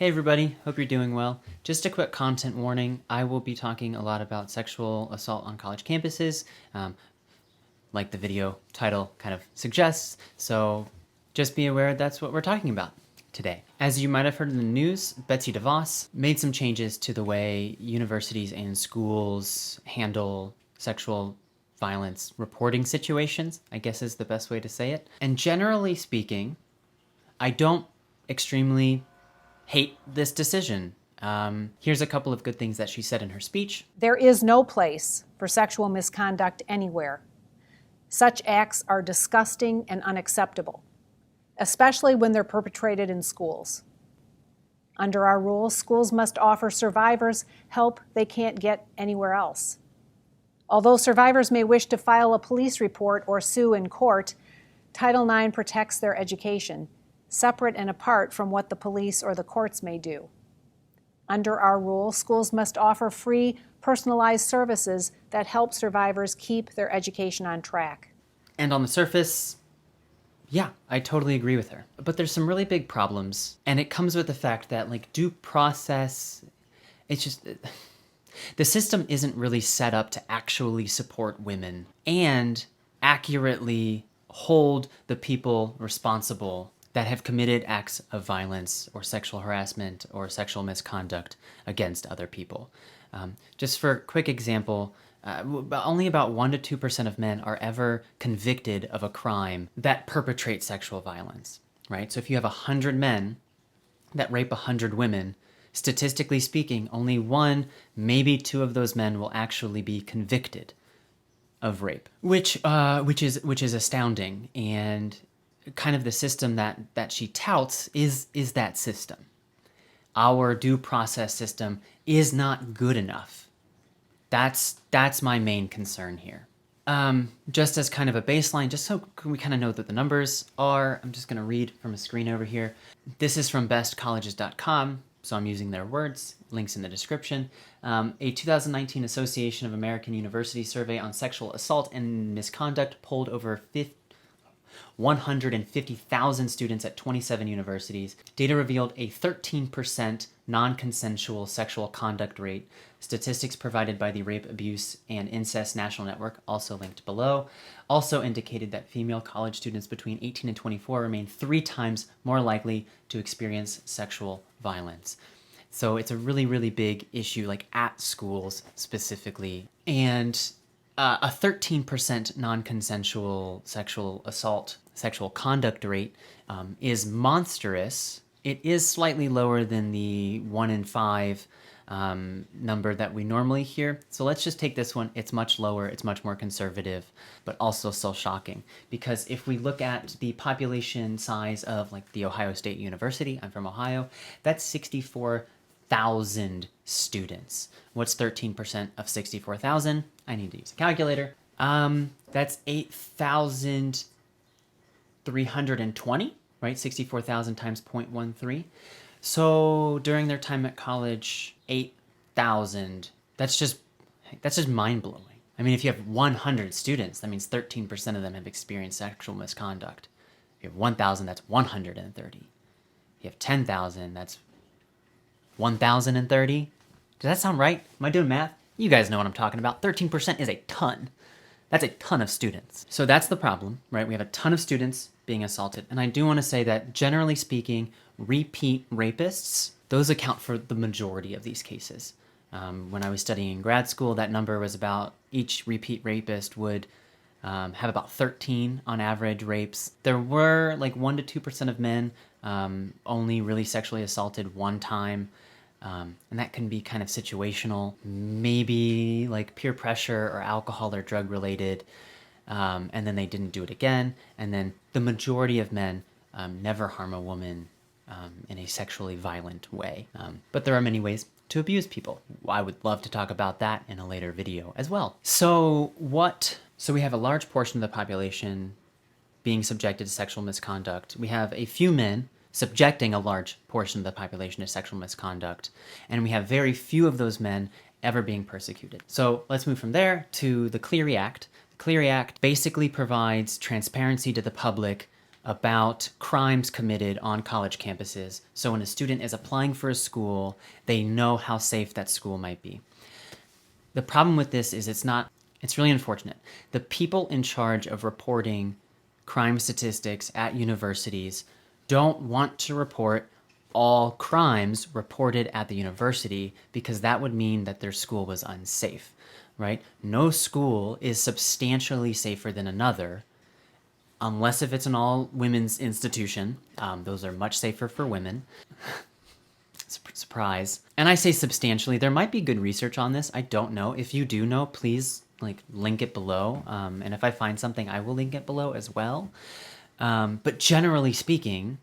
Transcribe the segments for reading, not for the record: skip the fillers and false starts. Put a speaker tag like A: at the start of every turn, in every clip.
A: Hey everybody, hope you're doing well. Just a quick content warning, I will be talking a lot about sexual assault on college campuses, like the video title kind of suggests, so just be aware that's what we're talking about today. As you might have heard in the news, Betsy Devos made some changes to the way universities and schools handle sexual violence reporting situations, I guess is the best way to say it. And generally speaking, I don't extremely hate this decision. Here's a couple of good things that she said in her speech.
B: There is no place for sexual misconduct anywhere. Such acts are disgusting and unacceptable, especially when they're perpetrated in schools. Under our rules, schools must offer survivors help they can't get anywhere else. Although survivors may wish to file a police report or sue in court, Title IX protects their education, separate and apart from what the police or the courts may do. Under our rules, schools must offer free, personalized services that help survivors keep their education on track.
A: And on the surface, yeah, I totally agree with her. But there's some really big problems, and it comes with the fact that, due process, it's just, the system isn't really set up to actually support women and accurately hold the people responsible that have committed acts of violence or sexual harassment or sexual misconduct against other people. Just for a quick example, only about 1% to 2% of men are ever convicted of a crime that perpetrates sexual violence, right? So if you have 100 men that rape 100 women, statistically speaking, only 1, maybe 2 of those men will actually be convicted of rape, which is astounding. And kind of the system that she touts is that system. Our due process system is not good enough. That's my main concern here. Just as kind of a baseline, just so we kind of know that the numbers are, I'm just going to read from a screen over here. This is from bestcolleges.com, so I'm using their words, links in the description. A 2019 Association of American Universities survey on sexual assault and misconduct polled over 150,000 students at 27 universities. Data revealed a 13% non-consensual sexual conduct rate. Statistics provided by the Rape, Abuse, and Incest National Network, also linked below, also indicated that female college students between 18 and 24 remain 3 times more likely to experience sexual violence. So it's a really, really big issue, at schools specifically. And a 13% non-consensual sexual assault, sexual conduct rate is monstrous. It is slightly lower than the 1 in 5 number that we normally hear. So let's just take this one. It's much lower. It's much more conservative, but also still shocking. Because if we look at the population size of the Ohio State University, I'm from Ohio, that's 64,000 students. What's 13% of 64,000? I need to use a calculator. That's 8,320, right? 64,000 times 0.13. So during their time at college, 8,000. That's just mind-blowing. I mean, if you have 100 students, that means 13% of them have experienced sexual misconduct. If you have 1,000, that's 130. If you have 10,000, that's 1,030. Does that sound right? Am I doing math? You guys know what I'm talking about. 13% is a ton. That's a ton of students. So that's the problem, right? We have a ton of students being assaulted. And I do want to say that generally speaking, repeat rapists, those account for the majority of these cases. When I was studying in grad school, that number was about each repeat rapist would have about 13 on average rapes. There were 1% to 2% of men only really sexually assaulted 1 time. And that can be kind of situational, maybe peer pressure or alcohol or drug related. And then they didn't do it again. And then the majority of men never harm a woman in a sexually violent way. But there are many ways to abuse people. I would love to talk about that in a later video as well. So we have a large portion of the population being subjected to sexual misconduct. We have a few men subjecting a large portion of the population to sexual misconduct, and we have very few of those men ever being persecuted. So let's move from there to the Clery Act. The Clery Act basically provides transparency to the public about crimes committed on college campuses. So when a student is applying for a school, they know how safe that school might be. The problem with this is it's really unfortunate. The people in charge of reporting crime statistics at universities don't want to report all crimes reported at the university because that would mean that their school was unsafe, right? No school is substantially safer than another unless if it's an all women's institution. Those are much safer for women. Surprise. And I say substantially. There might be good research on this. I don't know. If you do know, please link it below. And if I find something, I will link it below as well. But generally speaking,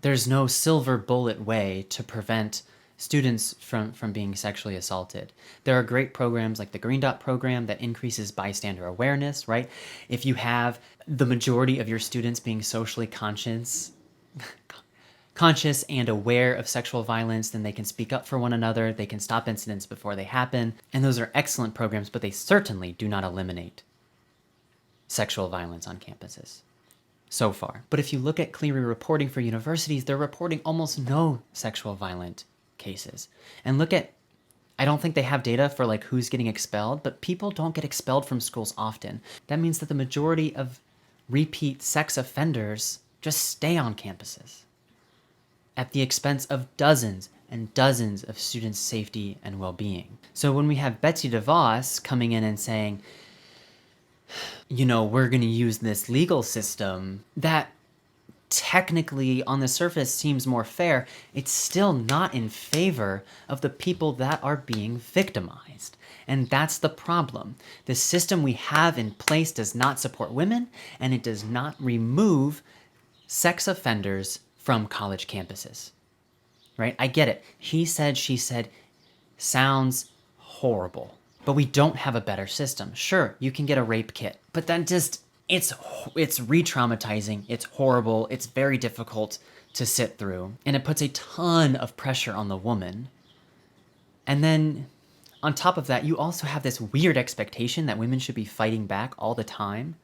A: there's no silver bullet way to prevent students from being sexually assaulted. There are great programs like the Green Dot program that increases bystander awareness, right? If you have the majority of your students being socially conscious and aware of sexual violence, then they can speak up for one another, they can stop incidents before they happen, and those are excellent programs, but they certainly do not eliminate sexual violence on campuses so far. But if you look at Clery reporting for universities, they're reporting almost no sexual violent cases. And look at, I don't think they have data for who's getting expelled, but people don't get expelled from schools often. That means that the majority of repeat sex offenders just stay on campuses at the expense of dozens and dozens of students' safety and well-being. So when we have Betsy Devos coming in and saying, we're going to use this legal system that technically on the surface seems more fair, it's still not in favor of the people that are being victimized. And that's the problem. The system we have in place does not support women, and it does not remove sex offenders from college campuses. Right? I get it. He said, she said, sounds horrible. But we don't have a better system. Sure, you can get a rape kit, but then it's re-traumatizing, it's horrible, it's very difficult to sit through, and it puts a ton of pressure on the woman. And then on top of that, you also have this weird expectation that women should be fighting back all the time,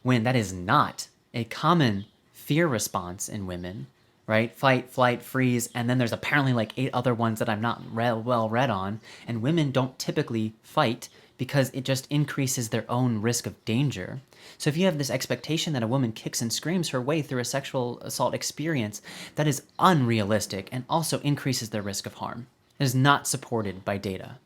A: when that is not a common fear response in women, right? Fight, flight, freeze, and then there's apparently 8 other ones that I'm not well read on, and women don't typically fight because it just increases their own risk of danger. So if you have this expectation that a woman kicks and screams her way through a sexual assault experience, that is unrealistic and also increases their risk of harm. It is not supported by data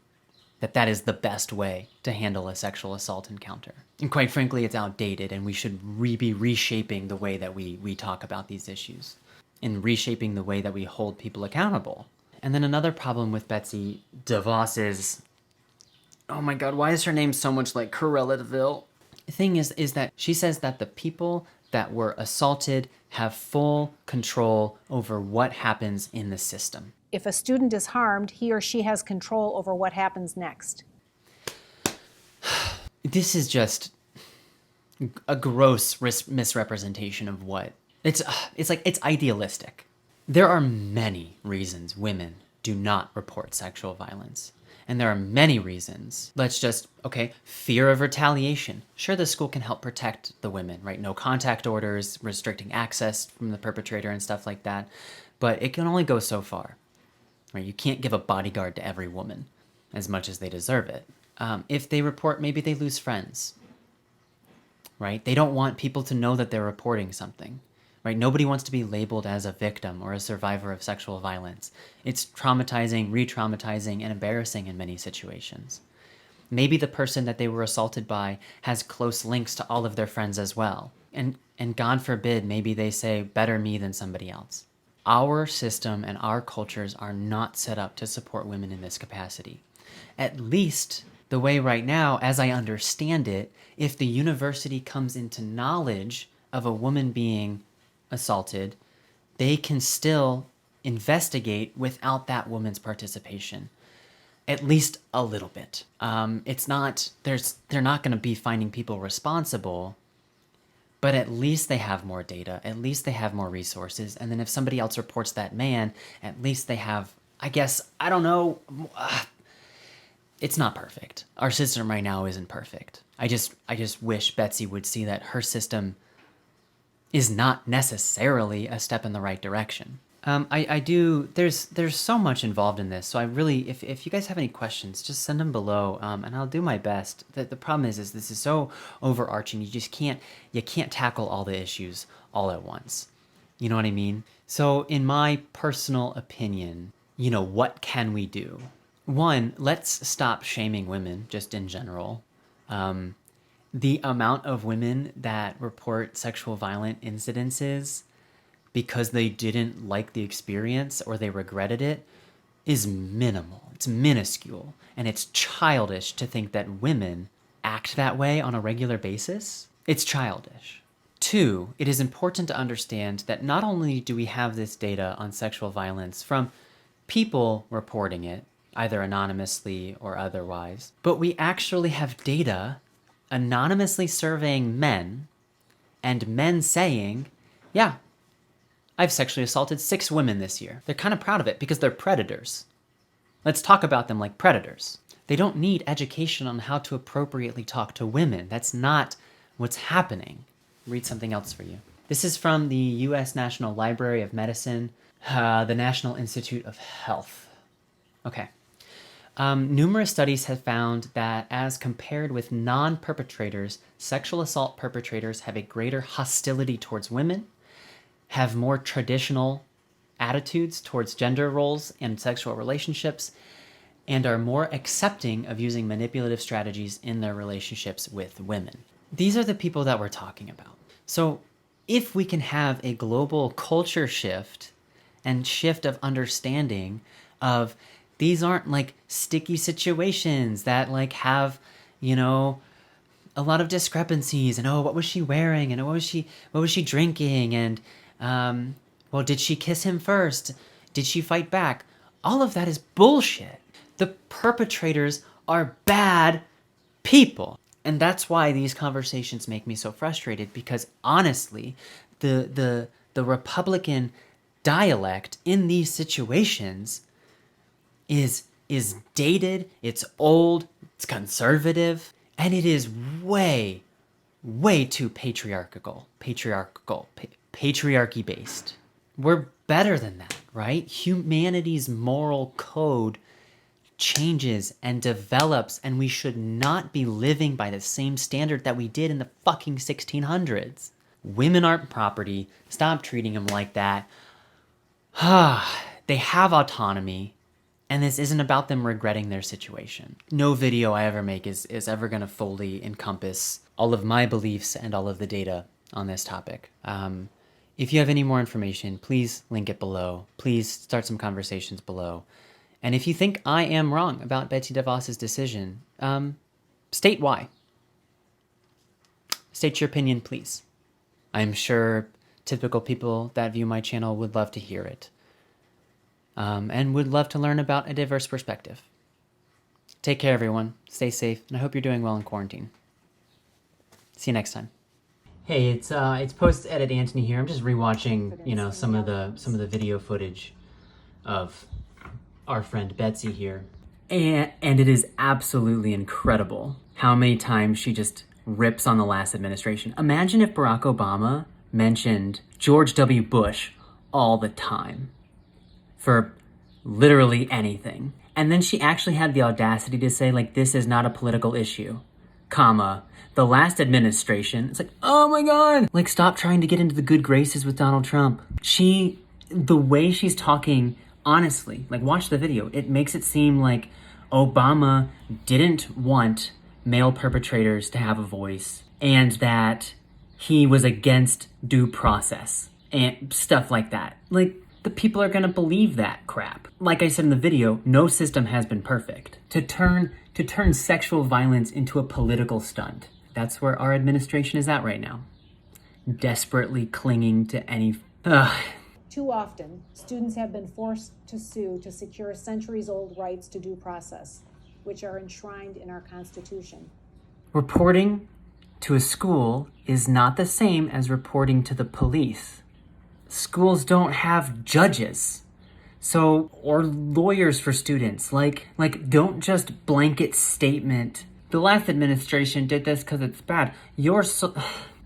A: that is the best way to handle a sexual assault encounter. And quite frankly, it's outdated, and we should be reshaping the way that we talk about these issues and reshaping the way that we hold people accountable. And then another problem with Betsy Devos is, oh my God, why is her name so much like Cruella de Vil? The thing is that she says that the people that were assaulted have full control over what happens in the system.
B: If a student is harmed, he or she has control over what happens next.
A: This is just a gross misrepresentation of what it's idealistic. There are many reasons women do not report sexual violence. And there are many reasons. Fear of retaliation. Sure, the school can help protect the women, right? No contact orders, restricting access from the perpetrator and stuff like that. But it can only go so far, right? You can't give a bodyguard to every woman as much as they deserve it. If they report, maybe they lose friends, right? They don't want people to know that they're reporting something. Right? Nobody wants to be labeled as a victim or a survivor of sexual violence. It's traumatizing, re-traumatizing, and embarrassing in many situations. Maybe the person that they were assaulted by has close links to all of their friends as well. And God forbid, maybe they say, better me than somebody else. Our system and our cultures are not set up to support women in this capacity. At least the way right now, as I understand it, if the university comes into knowledge of a woman being assaulted, they can still investigate without that woman's participation, at least a little bit. They're not going to be finding people responsible, but at least they have more data, at least they have more resources, and then if somebody else reports that man, at least they have, I don't know, it's not perfect. Our system right now isn't perfect. I just wish Betsy would see that her system is not necessarily a step in the right direction. I do, there's so much involved in this, so I really, if you guys have any questions, just send them below, and I'll do my best. The problem is this is so overarching, you can't tackle all the issues all at once. You know what I mean? So in my personal opinion, what can we do? One, let's stop shaming women, just in general. The amount of women that report sexual violent incidences because they didn't like the experience or they regretted it is minimal. It's minuscule. And it's childish to think that women act that way on a regular basis. It's childish. Two, it is important to understand that not only do we have this data on sexual violence from people reporting it, either anonymously or otherwise, but we actually have data anonymously surveying men and men saying, yeah, I've sexually assaulted 6 women this year. They're kind of proud of it because they're predators. Let's talk about them like predators. They don't need education on how to appropriately talk to women. That's not what's happening. Read something else for you. This is from the U.S. National Library of Medicine, the National Institute of Health. Okay. Numerous studies have found that as compared with non-perpetrators, sexual assault perpetrators have a greater hostility towards women, have more traditional attitudes towards gender roles and sexual relationships, and are more accepting of using manipulative strategies in their relationships with women. These are the people that we're talking about. So if we can have a global culture shift and shift of understanding of these aren't like sticky situations that like have, a lot of discrepancies and, oh, what was she wearing? And what was she drinking? And, well, did she kiss him first? Did she fight back? All of that is bullshit. The perpetrators are bad people. And that's why these conversations make me so frustrated, because honestly, the Republican dialect in these situations is dated, it's old, it's conservative, and it is way too patriarchy based. We're better than that, right? Humanity's moral code changes and develops, and we should not be living by the same standard that we did in the fucking 1600s. Women aren't property. Stop treating them like that. They have autonomy, and this isn't about them regretting their situation. No video I ever make is ever going to fully encompass all of my beliefs and all of the data on this topic. If you have any more information, please link it below. Please start some conversations below. And if you think I am wrong about Betsy Devos' decision, state why. State your opinion, please. I'm sure typical people that view my channel would love to hear it. And would love to learn about a diverse perspective. Take care, everyone. Stay safe, and I hope you're doing well in quarantine. See you next time. Hey, it's post-edit Antony here. I'm just rewatching, some of the video footage of our friend Betsy here. And it is absolutely incredible how many times she just rips on the last administration. Imagine if Barack Obama mentioned George W. Bush all the time for literally anything. And then she actually had the audacity to say, like, this is not a political issue, comma, the last administration. It's like, oh my God. Like, stop trying to get into the good graces with Donald Trump. The way she's talking, honestly, like, watch the video. It makes it seem like Obama didn't want male perpetrators to have a voice and that he was against due process and stuff like that. Like, the people are gonna believe that crap. Like I said in the video, no system has been perfect. To turn sexual violence into a political stunt, that's where our administration is at right now. Desperately clinging to any...
B: Too often, students have been forced to sue to secure centuries-old rights to due process, which are enshrined in our Constitution.
A: Reporting to a school is not the same as reporting to the police. Schools don't have judges, or lawyers for students. Like, don't just blanket statement, the last administration did this because it's bad.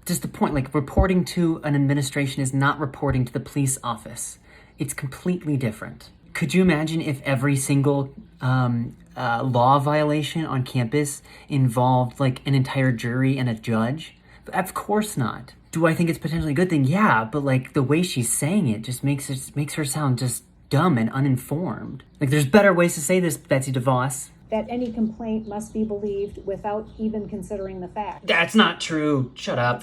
A: just the point, like, reporting to an administration is not reporting to the police office. It's completely different. Could you imagine if every single law violation on campus involved, like, an entire jury and a judge? Of course not. Do I think it's potentially a good thing? Yeah, but, like, the way she's saying it just makes her sound just dumb and uninformed. Like, there's better ways to say this, Betsy Devos.
B: That any complaint must be believed without even considering the facts.
A: That's not true. Shut up.